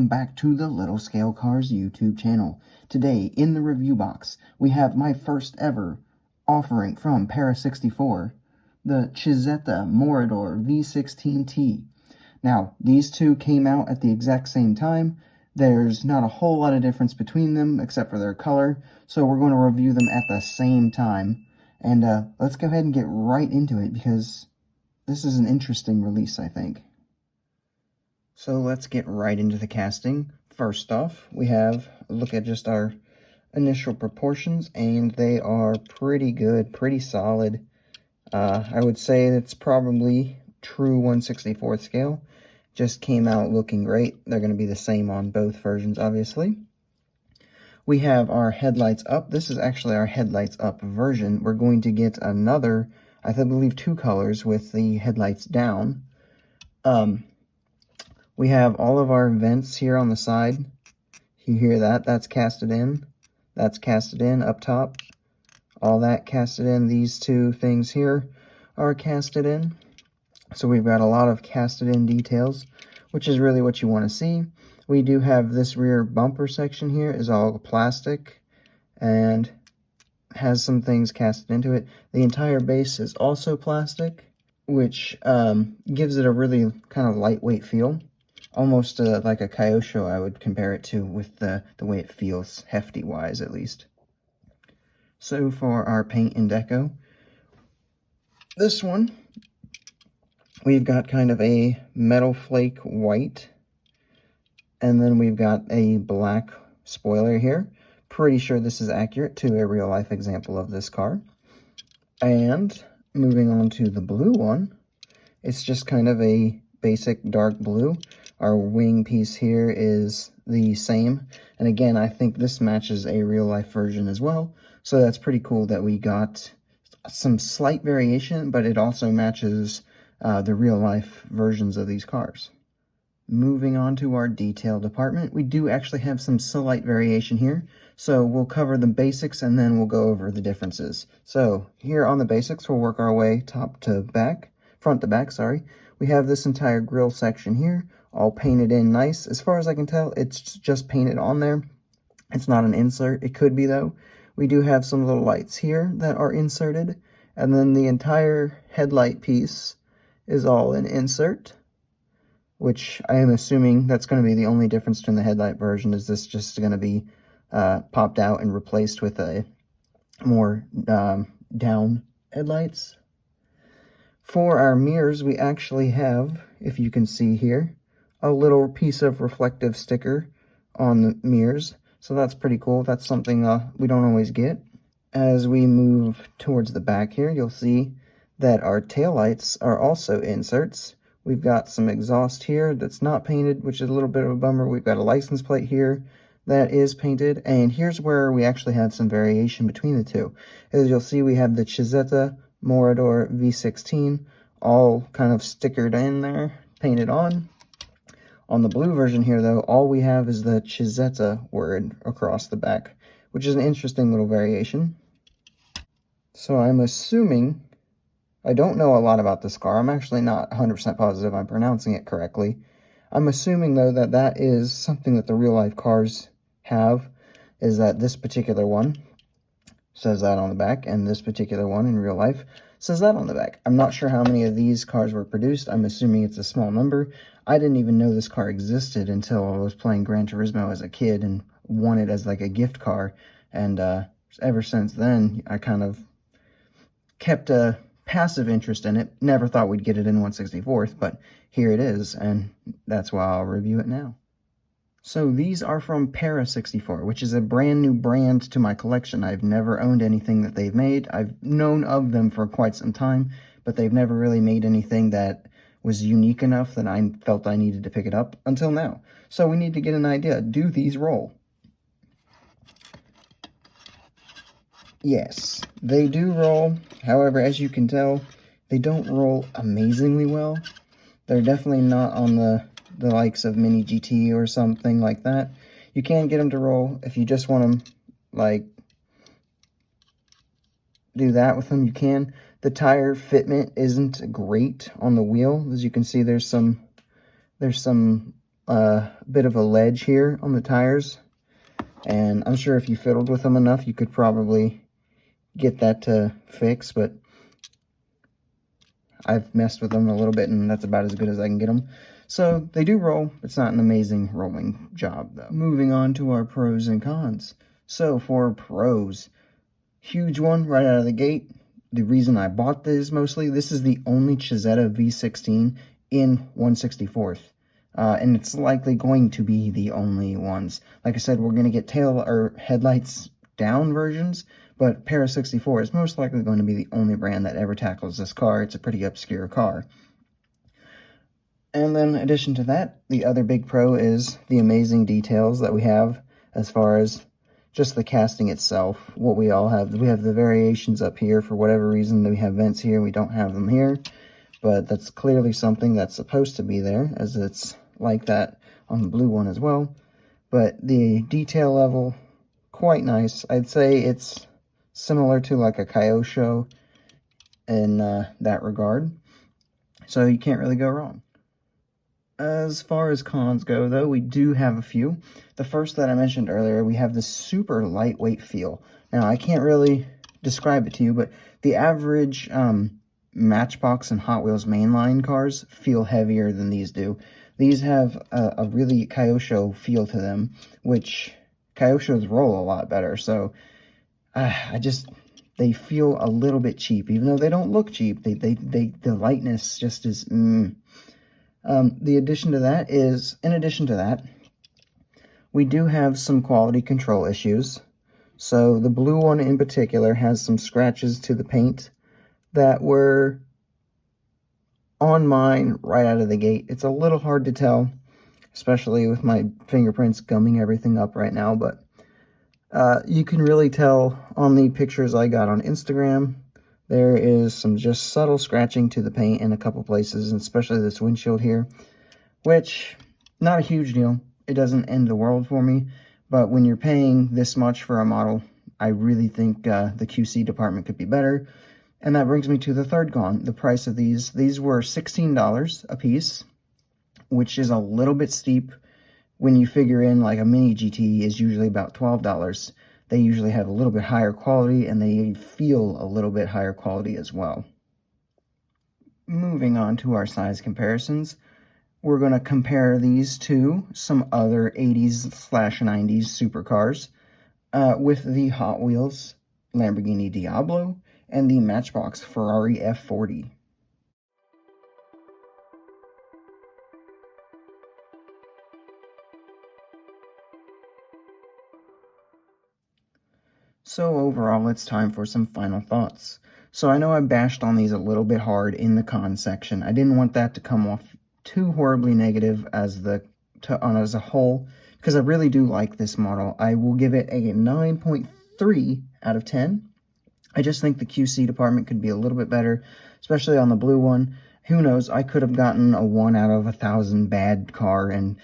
welcome back to the Little Scale Cars YouTube channel. Today, in the review box, we have my first ever offering from Para64, the Cizeta Moroder V16T. Now, these two came out at the exact same time. There's not a whole lot of difference between them, except for their color, so we're going to review them at the same time. And let's go ahead and get right into it, because this is an interesting release, I think. So let's get right into the casting. First off, we have a look at just our initial proportions, and they are pretty good, pretty solid. I would say it's probably true 1/64 scale. Just came out looking great. They're going to be the same on both versions, obviously. We have our headlights up. This is actually our headlights up version. We're going to get another, I believe, 2 colors with the headlights down. We have all of our vents here on the side. You hear that? That's casted in. That's casted in up top. All that casted in. These 2 things here are casted in. So we've got a lot of casted in details, which is really what you want to see. We do have this rear bumper section here is all plastic and has some things casted into it. The entire base is also plastic, which gives it a really kind of lightweight feel. Almost like a Kyosho, I would compare it to, with the way it feels, hefty-wise at least. So for our paint and deco, this one, we've got kind of a metal flake white, and then we've got a black spoiler here. Pretty sure this is accurate to a real-life example of this car. And moving on to the blue one, it's just kind of a basic dark blue. Our wing piece here is the same, and again, I think this matches a real-life version as well, so that's pretty cool that we got some slight variation, but it also matches the real-life versions of these cars. Moving on to our detail department, we do actually have some slight variation here, so we'll cover the basics and then we'll go over the differences. So here on the basics, we'll work our way front to back, sorry. We have this entire grille section here, all painted in nice. As far as I can tell, it's just painted on there. It's not an insert. It could be, though. We do have some little lights here that are inserted, and then the entire headlight piece is all an insert, which I am assuming that's going to be the only difference between the headlight version. Is this just going to be popped out and replaced with a more down headlights? For our mirrors, we actually have, if you can see here, a little piece of reflective sticker on the mirrors. So that's pretty cool. That's something we don't always get. As we move towards the back here, you'll see that our taillights are also inserts. We've got some exhaust here that's not painted, which is a little bit of a bummer. We've got a license plate here that is painted. And here's where we actually had some variation between the two. As you'll see, we have the Cizeta Moroder V16, all kind of stickered in there, painted on. On the blue version here, though, all we have is the Cizeta word across the back, which is an interesting little variation. So I'm assuming, I don't know a lot about this car. I'm actually not 100% positive I'm pronouncing it correctly. I'm assuming, though, that that is something that the real-life cars have, is that this particular one says that on the back, and this particular one in real life says that on the back. I'm not sure how many of these cars were produced. I'm assuming it's a small number. I didn't even know this car existed until I was playing Gran Turismo as a kid and won it as like a gift car, and ever since then I kind of kept a passive interest in it. Never thought we'd get it in 1/64th, but here it is, and that's why I'll review it now. So these are from Para64, which is a brand new brand to my collection. I've never owned anything that they've made. I've known of them for quite some time, but they've never really made anything that was unique enough that I felt I needed to pick it up until now. So we need to get an idea. Do these roll? Yes, they do roll. However, as you can tell, they don't roll amazingly well. They're definitely not on the likes of Mini GT or something like that. You can get them to roll if you just want them, like, do that with them, you can. The tire fitment isn't great on the wheel. As you can see, there's some a bit of a ledge here on the tires, and I'm sure if you fiddled with them enough, you could probably get that to fix, but I've messed with them a little bit, and that's about as good as I can get them. So they do roll. It's not an amazing rolling job, though. Moving on to our pros and cons. So for pros, huge one right out of the gate. The reason I bought this mostly, this is the only Cizeta V16 in 1/64th. And it's likely going to be the only ones. Like I said, we're going to get tail or headlights down versions, but Para64 is most likely going to be the only brand that ever tackles this car. It's a pretty obscure car. And then in addition to that, the other big pro is the amazing details that we have as far as just the casting itself. What we all have, we have the variations up here for whatever reason. We have vents here, we don't have them here, but that's clearly something that's supposed to be there, as it's like that on the blue one as well. But the detail level, quite nice. I'd say it's similar to like a Kyosho in that regard, so you can't really go wrong. As far as cons go, though, we do have a few. The first that I mentioned earlier, we have this super lightweight feel. Now, I can't really describe it to you, but the average Matchbox and Hot Wheels mainline cars feel heavier than these do. These have a really Kyosho feel to them, which Kyoshos roll a lot better, so they feel a little bit cheap, even though they don't look cheap. The lightness just is in addition to that, we do have some quality control issues. So the blue one in particular has some scratches to the paint that were on mine right out of the gate. It's a little hard to tell, especially with my fingerprints gumming everything up right now, but you can really tell on the pictures I got on Instagram. There is some just subtle scratching to the paint in a couple places, and especially this windshield here, which, not a huge deal. It doesn't end the world for me, but when you're paying this much for a model, I really think the QC department could be better. And that brings me to the third con, the price of these. These were $16 a piece, which is a little bit steep when you figure in like a mini GT is usually about $12. They usually have a little bit higher quality, and they feel a little bit higher quality as well. Moving on to our size comparisons, we're going to compare these to some other 80s/90s supercars with the Hot Wheels Lamborghini Diablo and the Matchbox Ferrari F40. So overall, it's time for some final thoughts. So I know I bashed on these a little bit hard in the con section. I didn't want that to come off too horribly negative as a whole, because I really do like this model. I will give it a 9.3 out of 10. I just think the QC department could be a little bit better, especially on the blue one. Who knows, I could have gotten a 1 out of 1,000 bad car, and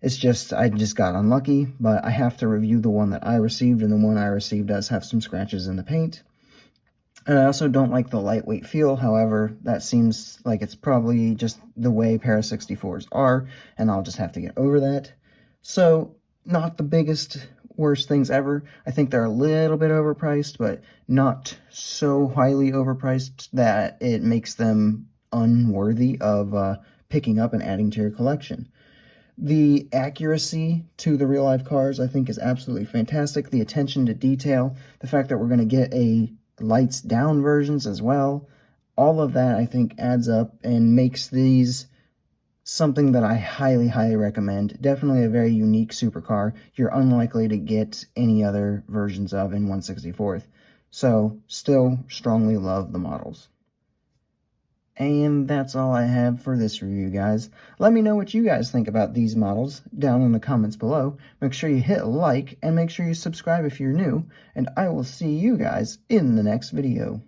I just got unlucky, but I have to review the one that I received, and the one I received does have some scratches in the paint. And I also don't like the lightweight feel. However, that seems like it's probably just the way Para64s are, and I'll just have to get over that. So, not the biggest, worst things ever. I think they're a little bit overpriced, but not so highly overpriced that it makes them unworthy of picking up and adding to your collection. The accuracy to the real-life cars, I think, is absolutely fantastic. The attention to detail, the fact that we're going to get a lights down versions as well, all of that, I think, adds up and makes these something that I highly, highly recommend. Definitely a very unique supercar. You're unlikely to get any other versions of in 1/64th. So, still strongly love the models. And that's all I have for this review, guys. Let me know what you guys think about these models down in the comments below. Make sure you hit like and make sure you subscribe if you're new. And I will see you guys in the next video.